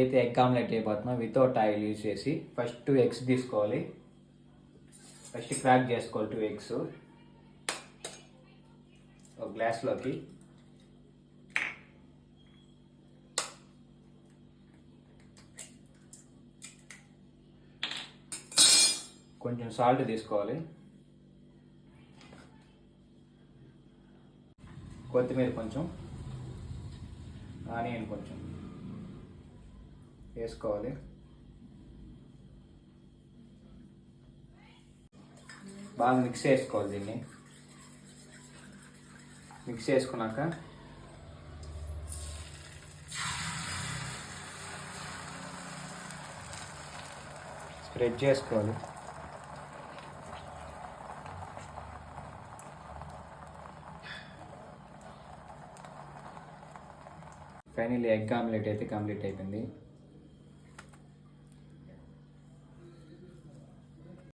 అయితే egg omelette అయిపోతున్నాం without oil use చేసి. ఫస్ట్ 2 ఎగ్స్ తీసుకోవాలి. ఫస్ట్ క్రాక్ చేసుకోవాలి 2 ఎగ్స్ ఒక గ్లాస్లోకి. కొంచెం సాల్ట్ తీసుకోవాలి, కొత్తిమీర కొంచెం, ఆనియన్ కొంచెం వేసుకోవాలి. బాగా మిక్స్ చేసుకోవాలి. దీన్ని మిక్స్ చేసుకున్నాక స్ప్రెడ్ చేసుకోవాలి. ఫైనల్లీ ఎగ్ ఆమ్లెట్ అయితే కంప్లీట్ అయిపోయింది.